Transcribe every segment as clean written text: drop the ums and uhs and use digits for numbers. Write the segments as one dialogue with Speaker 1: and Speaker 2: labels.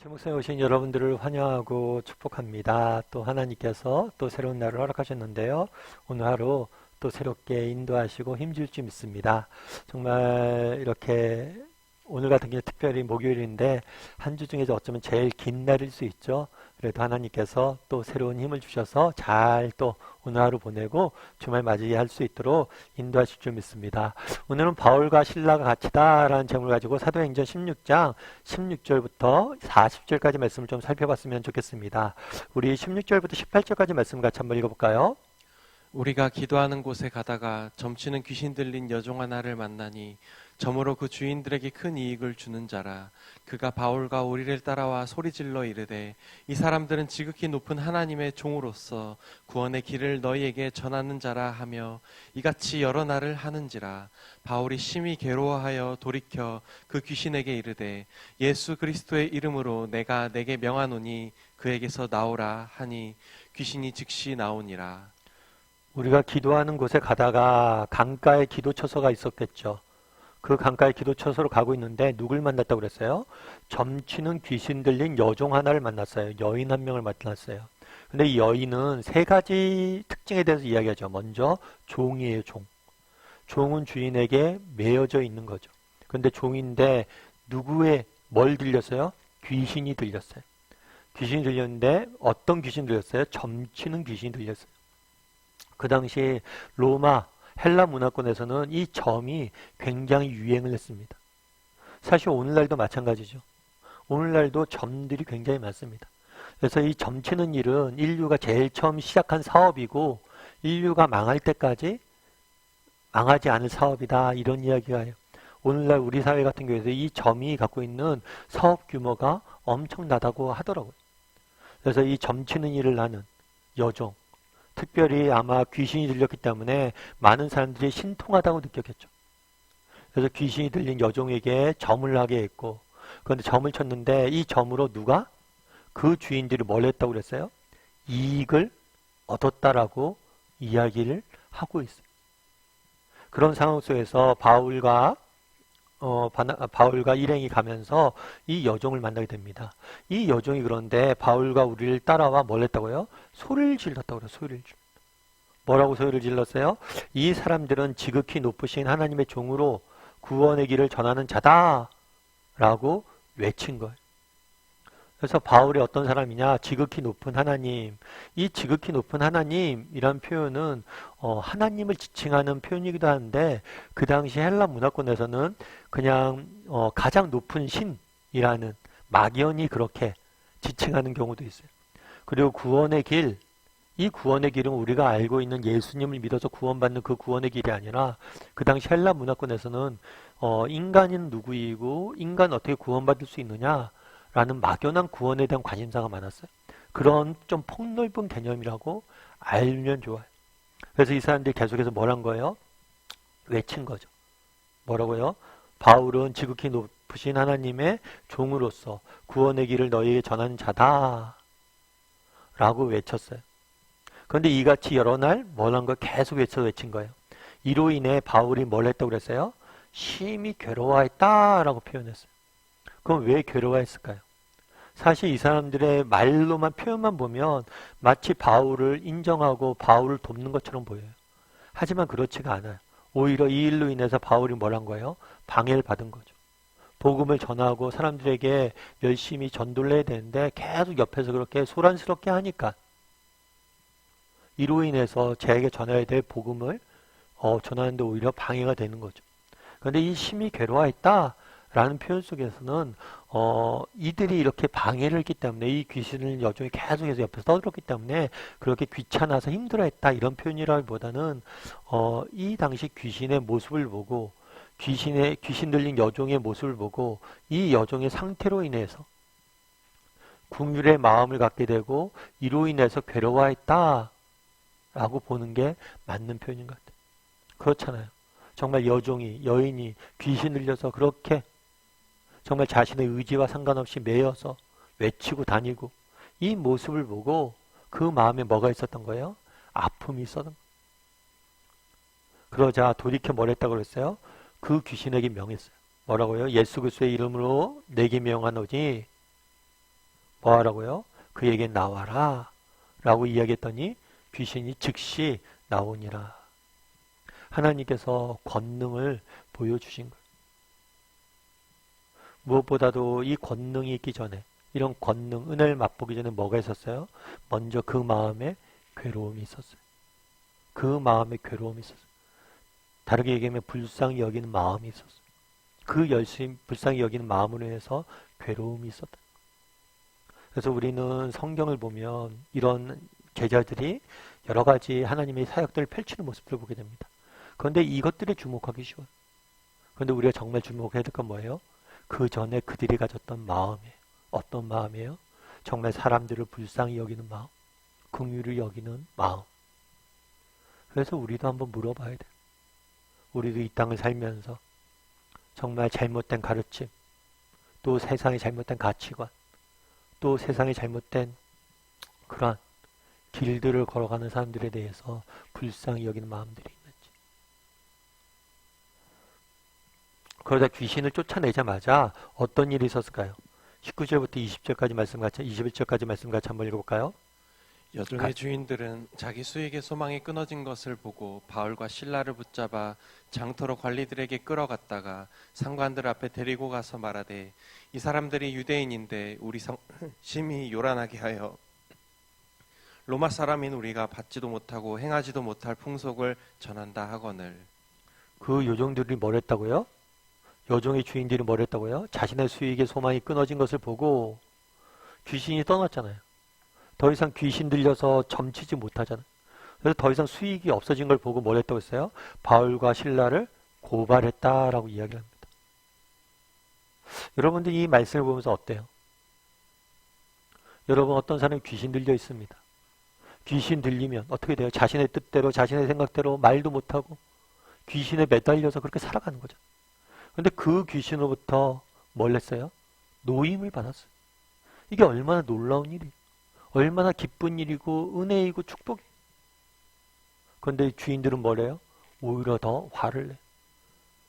Speaker 1: 제목상에 오신 여러분들을 환영하고 축복합니다. 또 하나님께서 또 새로운 날을 허락하셨는데요. 오늘 하루 또 새롭게 인도하시고 힘줄 줄 믿습니다. 정말 이렇게 오늘 같은 경우 특별히 목요일인데 한 주 중에서 어쩌면 제일 긴 날일 수 있죠. 그래도 하나님께서 또 새로운 힘을 주셔서 잘 또 오늘 하루 보내고 주말 맞이할 수 있도록 인도하실 줄 믿습니다. 오늘은 바울과 실라가 같이다라는 제목을 가지고 사도행전 16장 16절부터 40절까지 말씀을 좀 살펴봤으면 좋겠습니다. 우리 16절부터 18절까지 말씀 같이 한번 읽어볼까요?
Speaker 2: 우리가 기도하는 곳에 가다가 점치는 귀신 들린 여종 하나를 만나니 점으로 그 주인들에게 큰 이익을 주는 자라. 그가 바울과 우리를 따라와 소리질러 이르되 이 사람들은 지극히 높은 하나님의 종으로서 구원의 길을 너희에게 전하는 자라 하며 이같이 여러 날을 하는지라. 바울이 심히 괴로워하여 돌이켜 그 귀신에게 이르되 예수 그리스도의 이름으로 내가 내게 명하노니 그에게서 나오라 하니 귀신이 즉시 나오니라.
Speaker 1: 우리가 기도하는 곳에 가다가 강가에 기도처소가 있었겠죠. 그 강가에 기도처소로 가고 있는데 누굴 만났다고 그랬어요? 점치는 귀신 들린 여종 하나를 만났어요. 여인 한 명을 만났어요. 근데 이 여인은 세 가지 특징에 대해서 이야기하죠. 먼저 종이에요, 종. 종은 주인에게 매여져 있는 거죠. 근데 종인데 누구의 뭘 들렸어요? 귀신이 들렸어요. 귀신이 들렸는데 어떤 귀신이 들렸어요? 점치는 귀신이 들렸어요. 그 당시 로마 헬라 문화권에서는 이 점이 굉장히 유행을 했습니다. 사실 오늘날도 마찬가지죠. 오늘날도 점들이 굉장히 많습니다. 그래서 이 점치는 일은 인류가 제일 처음 시작한 사업이고 인류가 망할 때까지 망하지 않을 사업이다, 이런 이야기가 해요. 오늘날 우리 사회 같은 경우에도 이 점이 갖고 있는 사업 규모가 엄청나다고 하더라고요. 그래서 이 점치는 일을 하는 여종, 특별히 아마 귀신이 들렸기 때문에 많은 사람들이 신통하다고 느꼈겠죠. 그래서 귀신이 들린 여종에게 점을 하게 했고, 그런데 점을 쳤는데 이 점으로 누가? 그 주인들이 뭘 했다고 그랬어요? 이익을 얻었다라고 이야기를 하고 있어요. 그런 상황 속에서 바울과 일행이 가면서 이 여종을 만나게 됩니다. 이 여종이 그런데 바울과 우리를 따라와 뭘 했다고요? 소리를 질렀다고 그래요. 소리를 질렀다. 뭐라고 소리를 질렀어요? 이 사람들은 지극히 높으신 하나님의 종으로 구원의 길을 전하는 자다 라고 외친 거예요. 그래서 바울이 어떤 사람이냐? 지극히 높은 하나님. 이 지극히 높은 하나님이란 표현은 하나님을 지칭하는 표현이기도 한데 그 당시 헬라 문화권에서는 그냥 가장 높은 신이라는 막연히 그렇게 지칭하는 경우도 있어요. 그리고 구원의 길, 이 구원의 길은 우리가 알고 있는 예수님을 믿어서 구원받는 그 구원의 길이 아니라 그 당시 헬라 문화권에서는 인간은 누구이고 인간 어떻게 구원받을 수 있느냐 라는 막연한 구원에 대한 관심사가 많았어요. 그런 좀 폭넓은 개념이라고 알면 좋아요. 그래서 이 사람들이 계속해서 뭘 한 거예요? 외친 거죠. 뭐라고요? 바울은 지극히 높으신 하나님의 종으로서 구원의 길을 너희에게 전하는 자다 라고 외쳤어요. 그런데 이같이 여러 날 뭘 한 거 계속 외친 거예요. 이로 인해 바울이 뭘 했다고 그랬어요? 심히 괴로워했다라고 표현했어요. 그럼 왜 괴로워했을까요? 사실 이 사람들의 말로만 표현만 보면 마치 바울을 인정하고 바울을 돕는 것처럼 보여요. 하지만 그렇지가 않아요. 오히려 이 일로 인해서 바울이 뭘 한 거예요? 방해를 받은 거죠. 복음을 전하고 사람들에게 열심히 전도를 해야 되는데 계속 옆에서 그렇게 소란스럽게 하니까 이로 인해서 제에게 전해야 될 복음을 전하는데 오히려 방해가 되는 거죠. 그런데 이 심히 괴로워했다라는 표현 속에서는 이들이 이렇게 방해를 했기 때문에 이 귀신을 여종이 계속해서 옆에서 떠들었기 때문에 그렇게 귀찮아서 힘들어했다, 이런 표현이라기보다는 이 당시 귀신의 모습을 보고 귀신 들린 여종의 모습을 보고 이 여종의 상태로 인해서 긍휼의 마음을 갖게 되고 이로 인해서 괴로워했다 라고 보는 게 맞는 표현인 것 같아요. 그렇잖아요. 정말 여인이 귀신 들려서 그렇게 정말 자신의 의지와 상관없이 매여서 외치고 다니고 이 모습을 보고 그 마음에 뭐가 있었던 거예요? 아픔이 있었던 거예요. 그러자 돌이켜 뭘 했다고 그랬어요? 그 귀신에게 명했어요. 뭐라고요? 예수 그리스도의 이름으로 내게 명하노니 뭐 하라고요? 그에게 나와라 라고 이야기했더니 귀신이 즉시 나오니라. 하나님께서 권능을 보여주신 거예요. 무엇보다도 이 권능이 있기 전에, 이런 권능, 은혜를 맛보기 전에 뭐가 있었어요? 먼저 그 마음에 괴로움이 있었어요. 그 마음에 괴로움이 있었어요. 다르게 얘기하면 불쌍히 여기는 마음이 있었어요. 그 열심 불쌍히 여기는 마음으로 해서 괴로움이 있었다. 그래서 우리는 성경을 보면 이런 제자들이 여러 가지 하나님의 사역들을 펼치는 모습들을 보게 됩니다. 그런데 이것들에 주목하기 쉬워요. 그런데 우리가 정말 주목해야 될 건 뭐예요? 그 전에 그들이 가졌던 마음이에요. 어떤 마음이에요? 정말 사람들을 불쌍히 여기는 마음, 긍휼히 여기는 마음. 그래서 우리도 한번 물어봐야 돼요. 우리도 이 땅을 살면서 정말 잘못된 가르침, 또 세상의 잘못된 가치관, 또 세상의 잘못된 그러한 길들을 걸어가는 사람들에 대해서 불쌍히 여기는 마음들이 있는지. 그러다 귀신을 쫓아내자마자 어떤 일이 있었을까요? 19절부터 20절까지 말씀 같이, 21절까지 말씀 같이 한번 읽어볼까요?
Speaker 2: 여종의 주인들은 자기 수익의 소망이 끊어진 것을 보고 바울과 실라를 붙잡아 장터로 관리들에게 끌어갔다가 상관들 앞에 데리고 가서 말하되, 이 사람들이 유대인인데 우리 심히 요란하게 하여 로마 사람인 우리가 받지도 못하고 행하지도 못할 풍속을 전한다 하거늘.
Speaker 1: 그 요정들이 뭘 했다고요? 여종의 주인들이 뭘 했다고요? 자신의 수익의 소망이 끊어진 것을 보고 귀신이 떠났잖아요. 더 이상 귀신 들려서 점치지 못하잖아요. 그래서 더 이상 수익이 없어진 걸 보고 뭘 했다고 했어요? 바울과 실라를 고발했다라고 이야기를 합니다. 여러분들 이 말씀을 보면서 어때요? 여러분 어떤 사람이 귀신 들려 있습니다. 귀신 들리면 어떻게 돼요? 자신의 뜻대로 자신의 생각대로 말도 못하고 귀신에 매달려서 그렇게 살아가는 거죠. 그런데 그 귀신으로부터 뭘 했어요? 노임을 받았어요. 이게 얼마나 놀라운 일이에요. 얼마나 기쁜 일이고 은혜이고 축복이에요. 그런데 주인들은 뭐래요? 오히려 더 화를 내요.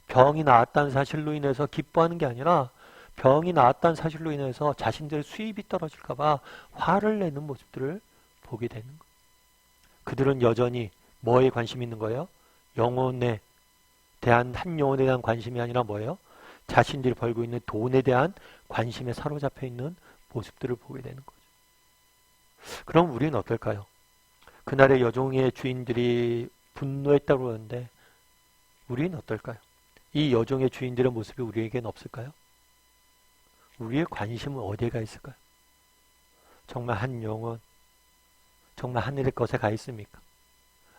Speaker 1: 병이 나았다는 사실로 인해서 기뻐하는 게 아니라 병이 나았다는 사실로 인해서 자신들의 수입이 떨어질까 봐 화를 내는 모습들을 보게 되는 거예요. 그들은 여전히 뭐에 관심이 있는 거예요? 영혼에 대한, 한 영혼에 대한 관심이 아니라 뭐예요? 자신들이 벌고 있는 돈에 대한 관심에 사로잡혀 있는 모습들을 보게 되는 거죠. 그럼 우리는 어떨까요? 그날의 여종의 주인들이 분노했다고 그러는데 우리는 어떨까요? 이 여종의 주인들의 모습이 우리에게는 없을까요? 우리의 관심은 어디에 가 있을까요? 정말 한 영혼, 정말 하늘의 것에 가 있습니까?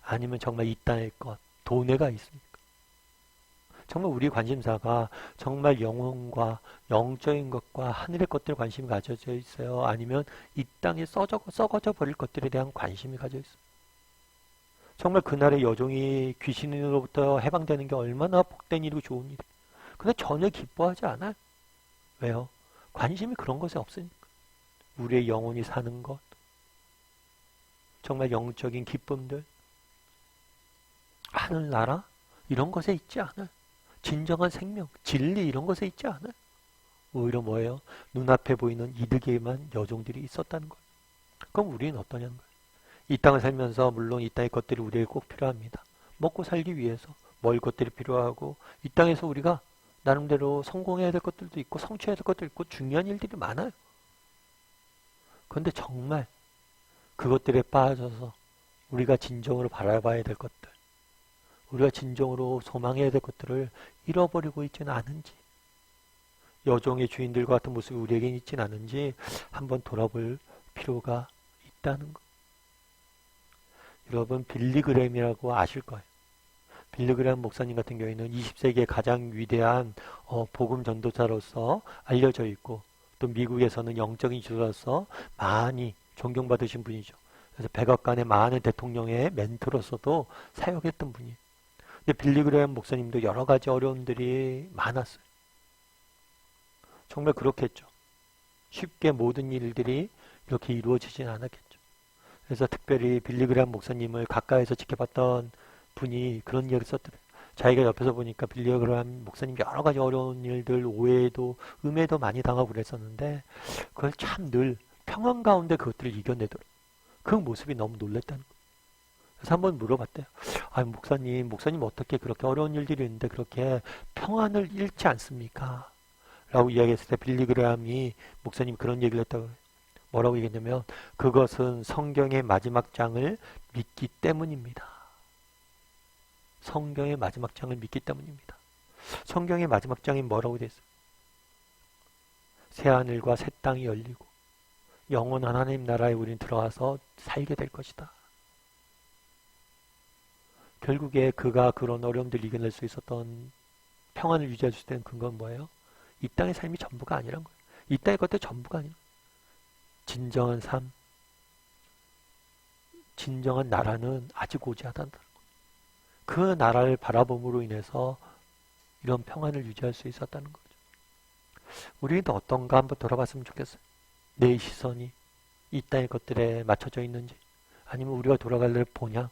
Speaker 1: 아니면 정말 이 땅의 것, 돈에 가 있습니까? 정말 우리 관심사가 정말 영혼과 영적인 것과 하늘의 것들에 관심이 가져져 있어요? 아니면 이 땅에 썩어져 버릴 것들에 대한 관심이 가져 있어요? 정말 그날의 여종이 귀신으로부터 해방되는 게 얼마나 복된 일이고 좋은 일이에요. 근데 전혀 기뻐하지 않아요. 왜요? 관심이 그런 것에 없으니까. 우리의 영혼이 사는 것, 정말 영적인 기쁨들, 하늘나라 이런 것에 있지 않아요. 진정한 생명, 진리 이런 것에 있지 않아요. 오히려 뭐예요? 눈앞에 보이는 이득에만 여종들이 있었다는 거예요. 그럼 우리는 어떠냐는 거예요. 이 땅을 살면서 물론 이 땅의 것들이 우리에게 꼭 필요합니다. 먹고 살기 위해서 먹을 것들이 필요하고 이 땅에서 우리가 나름대로 성공해야 될 것들도 있고 성취해야 될 것도 있고 중요한 일들이 많아요. 그런데 정말 그것들에 빠져서 우리가 진정으로 바라봐야 될 것들, 우리가 진정으로 소망해야 될 것들을 잃어버리고 있지는 않은지, 여종의 주인들과 같은 모습이 우리에게 있지는 않은지 한번 돌아볼 필요가 있다는 것. 여러분 빌리그램이라고 아실 거예요. 빌리그램 목사님 같은 경우에는 20세기의 가장 위대한 복음 전도자로서 알려져 있고 또 미국에서는 영적인 지도자로서 많이 존경받으신 분이죠. 그래서 백악관의 많은 대통령의 멘토로서도 사역했던 분이에요. 근데 빌리그램 목사님도 여러 가지 어려움들이 많았어요. 정말 그렇겠죠. 쉽게 모든 일들이 이렇게 이루어지진 않았겠죠. 그래서 특별히 빌리그램 목사님을 가까이서 지켜봤던 분이 그런 이야기를 썼더래요. 자기가 옆에서 보니까 빌리그램 목사님 여러 가지 어려운 일들, 오해도, 음해도 많이 당하고 그랬었는데 그걸 참 늘 평안 가운데 그것들을 이겨내도록 그 모습이 너무 놀랬다는 거예요. 그래서 한번 물어봤대요. 아, 목사님 어떻게 그렇게 어려운 일들이 있는데 그렇게 평안을 잃지 않습니까? 라고 이야기했을 때 빌리 그레함이 목사님 그런 얘기를 했다고 해요. 뭐라고 얘기했냐면 그것은 성경의 마지막 장을 믿기 때문입니다. 성경의 마지막 장을 믿기 때문입니다. 성경의 마지막 장이 뭐라고 되어 있어요? 새하늘과 새 땅이 열리고 영원한 하나님 나라에 우리는 들어가서 살게 될 것이다. 결국에 그가 그런 어려움들을 이겨낼 수 있었던 평안을 유지할 수 있는 근거는 뭐예요? 이 땅의 삶이 전부가 아니란 거예요. 이 땅의 것들 전부가 아니에요. 진정한 삶, 진정한 나라는 아직 오지 않았다는 거예요. 그 나라를 바라봄으로 인해서 이런 평안을 유지할 수 있었다는 거죠. 우리는 어떤가 한번 돌아봤으면 좋겠어요. 내 시선이 이 땅의 것들에 맞춰져 있는지, 아니면 우리가 돌아갈 본향,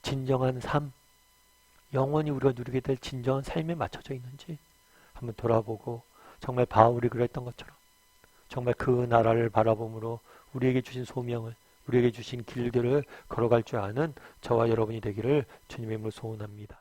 Speaker 1: 진정한 삶, 영원히 우리가 누리게 될 진정한 삶에 맞춰져 있는지 한번 돌아보고, 정말 바울이 그랬던 것처럼 정말 그 나라를 바라봄으로 우리에게 주신 소명을, 우리에게 주신 길들을 걸어갈 줄 아는 저와 여러분이 되기를 주님의 이름으로 소원합니다.